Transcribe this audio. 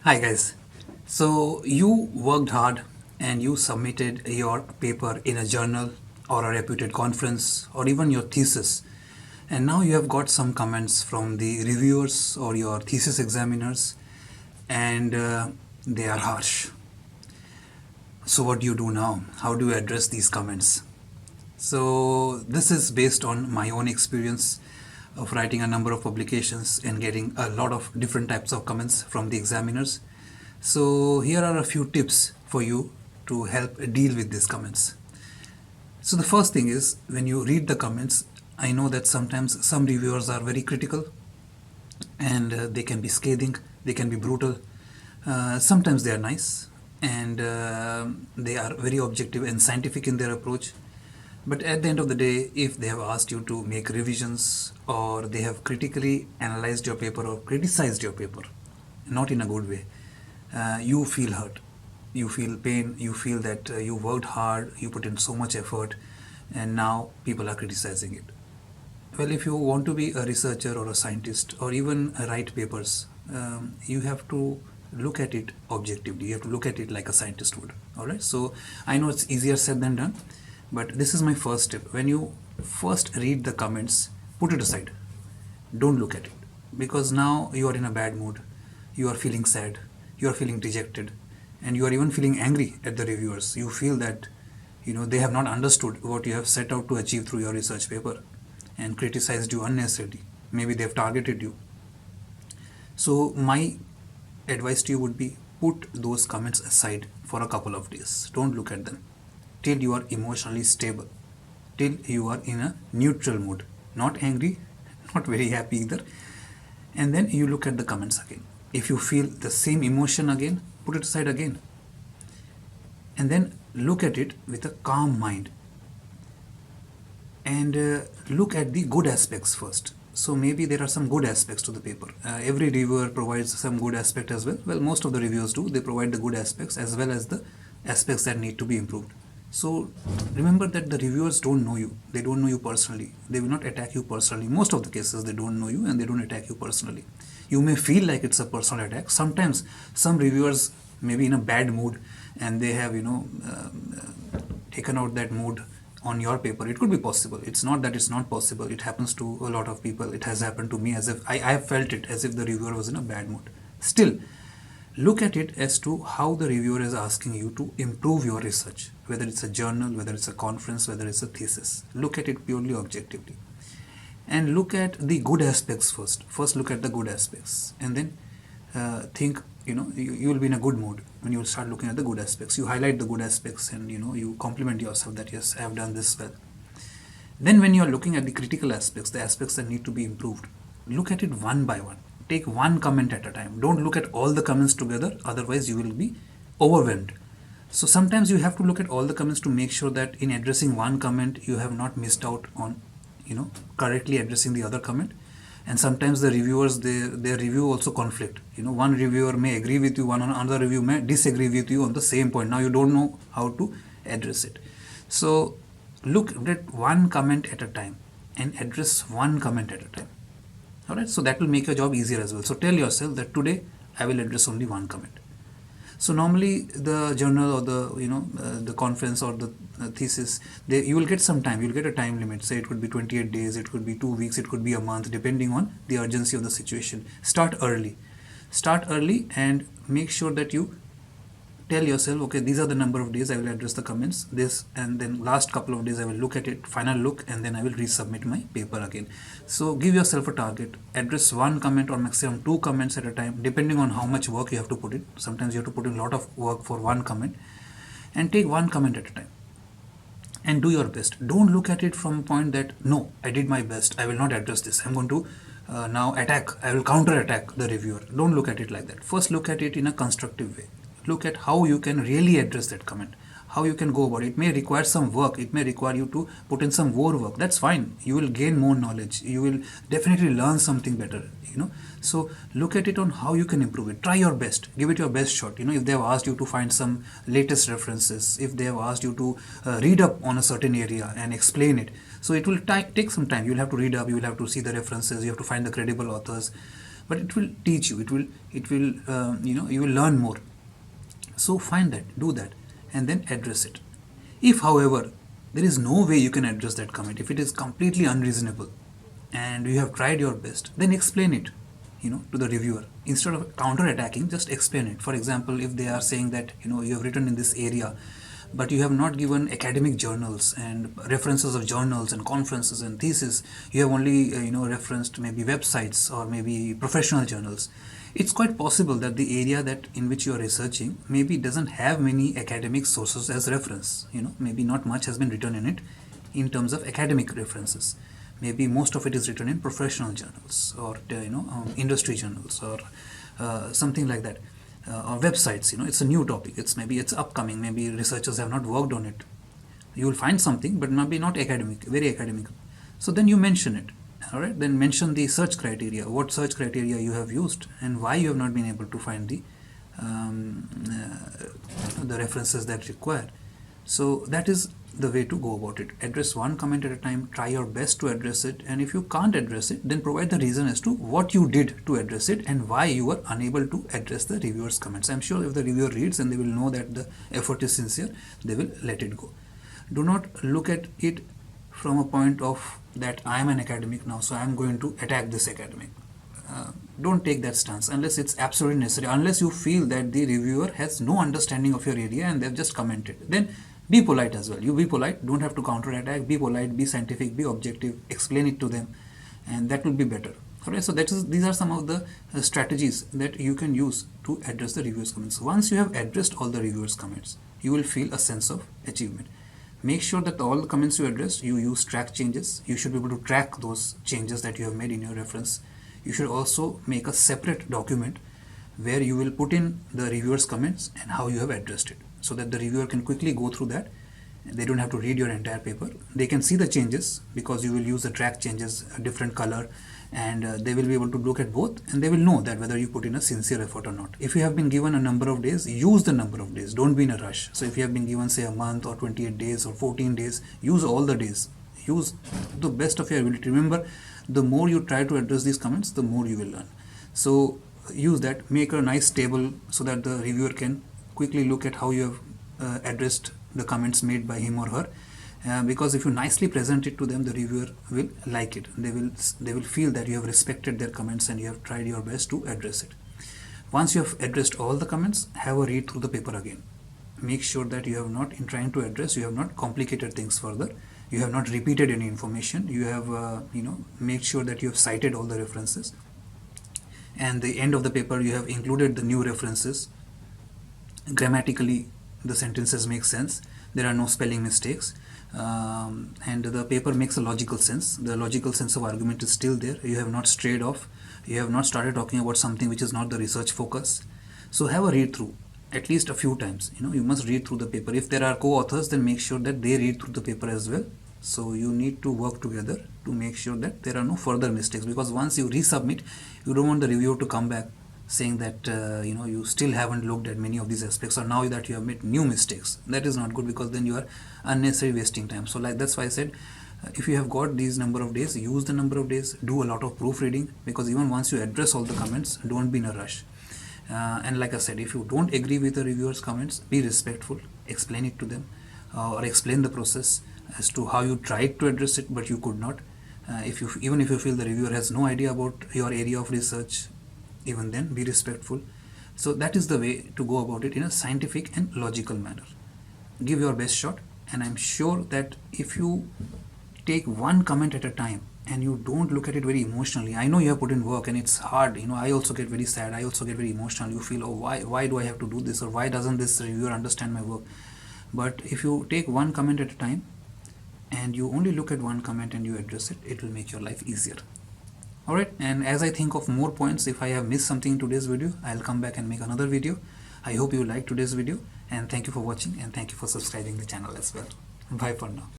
Hi guys. So you worked hard and you submitted your paper in a journal or a reputed conference or even your thesis. And now you have got some comments from the reviewers or your thesis examiners and they are harsh. So what do you do now? How do you address these comments? So this is based on my own experience of writing a number of publications and getting a lot of different types of comments from the examiners. So here are a few tips for you to help deal with these comments. So the first thing is when you read the comments, I know that sometimes some reviewers are very critical and they can be scathing, they can be brutal. Sometimes they are nice and they are very objective and scientific in their approach. But at the end of the day, if they have asked you to make revisions or they have critically analyzed your paper or criticized your paper, not in a good way, you feel hurt. You feel pain. You feel that you worked hard, you put in so much effort, and now people are criticizing it. Well, if you want to be a researcher or a scientist or even write papers, you have to look at it objectively. You have to look at it like a scientist would. All right. So I know it's easier said than done, but this is my first tip. When you first read the comments, put it aside. Don't look at it because now you are in a bad mood. You are feeling sad. You are feeling dejected, and you are even feeling angry at the reviewers. You feel that they have not understood what you have set out to achieve through your research paper and criticized you unnecessarily. Maybe they have targeted you. So, my advice to you would be put those comments aside for a couple of days. Don't look at them till you are emotionally stable, till you are in a neutral mood, not angry, not very happy either. And then you look at the comments again. If you feel the same emotion again, put it aside again. And then look at it with a calm mind and look at the good aspects first. So maybe there are some good aspects to the paper. Every reviewer provides some good aspect as well. Well, most of the reviewers do. They provide the good aspects as well as the aspects that need to be improved. So remember that the reviewers don't know you. They don't know you personally. They will not attack you personally. Most of the cases they don't know you and they don't attack you personally. You may feel like it's a personal attack. Sometimes some reviewers may be in a bad mood and they have taken out that mood on your paper. It could be possible. It's not that it's not possible. It happens to a lot of people. It has happened to me as if I have felt it as if the reviewer was in a bad mood. Still, look at it as to how the reviewer is asking you to improve your research, whether it's a journal, whether it's a conference, whether it's a thesis. Look at it purely objectively and look at the good aspects first look at the good aspects and then think you will be in a good mood when you will start looking at the good aspects. You highlight the good aspects and you compliment yourself that yes, I have done this well. Then when you are looking at the critical aspects, the aspects that need to be improved, look at it one by one. Take one comment at a time. Don't look at all the comments together, otherwise you will be overwhelmed. So sometimes you have to look at all the comments to make sure that in addressing one comment you have not missed out on correctly addressing the other comment. And sometimes the reviewers, their review also conflict. One reviewer may agree with you, one another review may disagree with you on the same point. Now you don't know how to address it. So look at one comment at a time and address one comment at a time. All right, so that will make your job easier as well. So tell yourself that today I will address only one comment. So normally the journal or the conference or the thesis, you will get some time. You will get a time limit. Say it could be 28 days, it could be 2 weeks, it could be a month, depending on the urgency of the situation. Start early. Start early and make sure that you tell yourself, okay, these are the number of days I will address the comments, this, and then last couple of days I will look at it, final look, and then I will resubmit my paper again. So give yourself a target. Address one comment or maximum two comments at a time, depending on how much work you have to put in. Sometimes you have to put in a lot of work for one comment, and take one comment at a time and do your best. Don't look at it from a point that no, I did my best, I will not address this, I'm going to now attack, I will counter attack the reviewer. Don't look at it like that. First look at it in a constructive way. Look at how you can really address that comment, how you can go about it. It may require some work, it may require you to put in some more work. That's fine. You will gain more knowledge, you will definitely learn something better. So look at it on how you can improve it. Try your best, give it your best shot. If they have asked you to find some latest references, if they have asked you to read up on a certain area and explain it, so it will take some time. You'll have to read up, you will have to see the references, you have to find the credible authors. but it will teach you, you will learn more. So find that, do that, and then address it. If, however, there is no way you can address that comment, if it is completely unreasonable and you have tried your best, then explain it, to the reviewer. Instead of counter attacking, just explain it. For example, if they are saying that, you have written in this area, but you have not given academic journals and references of journals and conferences and thesis, you have only referenced maybe websites or maybe professional journals. It's quite possible that the area that in which you are researching maybe doesn't have many academic sources as reference. Maybe not much has been written in it in terms of academic references. Maybe most of it is written in professional journals or industry journals or something like that, or websites. It's a new topic, it's upcoming, maybe researchers have not worked on it. You will find something, but maybe not academic, very academic. So then you mention it. All right, then mention the search criteria, what search criteria you have used and why you have not been able to find the references that required. So that is the way to go about it. Address one comment at a time, try your best to address it, and if you can't address it, then provide the reason as to what you did to address it and why you were unable to address the reviewer's comments. I'm sure if the reviewer reads and they will know that the effort is sincere, they will let it go. Do not look at it from a point of that I am an academic now, so I am going to attack this academic. Don't take that stance unless it's absolutely necessary, unless you feel that the reviewer has no understanding of your area and they've just commented. Then be polite as well. You be polite, don't have to counter attack, be polite, be scientific, be objective, explain it to them, and that will be better. Alright, so these are some of the strategies that you can use to address the reviewer's comments. Once you have addressed all the reviewer's comments, you will feel a sense of achievement. Make sure that all the comments you address, you use track changes. You should be able to track those changes that you have made in your reference. You should also make a separate document where you will put in the reviewer's comments and how you have addressed it, so that the reviewer can quickly go through that. They don't have to read your entire paper. They can see the changes because you will use the track changes, a different color, and they will be able to look at both and they will know that whether you put in a sincere effort or not. If you have been given a number of days, use the number of days. Don't be in a rush. So if you have been given say a month or 28 days or 14 days, use all the days. Use the best of your ability. Remember, the more you try to address these comments, the more you will learn. So use that. Make a nice table so that the reviewer can quickly look at how you have addressed the comments made by him or her. Because if you nicely present it to them, the reviewer will like it. They will feel that you have respected their comments and you have tried your best to address it. Once you have addressed all the comments, have a read through the paper again. Make sure that you have not, in trying to address, you have not complicated things further. You have not repeated any information. You have made sure that you have cited all the references. And the end of the paper, you have included the new references. Grammatically, the sentences make sense. There are no spelling mistakes. And the paper makes a logical sense. The logical sense of argument is still there. You have not strayed off. You have not started talking about something which is not the research focus. So have a read through at least a few times. You must read through the paper. If there are co-authors, then make sure that they read through the paper as well. So you need to work together to make sure that there are no further mistakes, because once you resubmit, you don't want the reviewer to come back saying that you still haven't looked at many of these aspects, or now that you have made new mistakes. That is not good, because then you are unnecessarily wasting time. So that's why I said, if you have got these number of days, use the number of days, do a lot of proofreading, because even once you address all the comments, don't be in a rush. And like I said, if you don't agree with the reviewer's comments, be respectful, explain it to them, or explain the process as to how you tried to address it but you could not. Even if you feel the reviewer has no idea about your area of research, even then be respectful. So that is the way to go about it in a scientific and logical manner. Give your best shot, and I'm sure that if you take one comment at a time and you don't look at it very emotionally, I know you have put in work and it's hard, I also get very sad, I also get very emotional. You feel, oh, why do I have to do this, or why doesn't this reviewer understand my work? But if you take one comment at a time and you only look at one comment and you address it, it will make your life easier. Alright, and as I think of more points, if I have missed something in today's video, I'll come back and make another video. I hope you liked today's video, and thank you for watching, and thank you for subscribing the channel as well. Bye for now.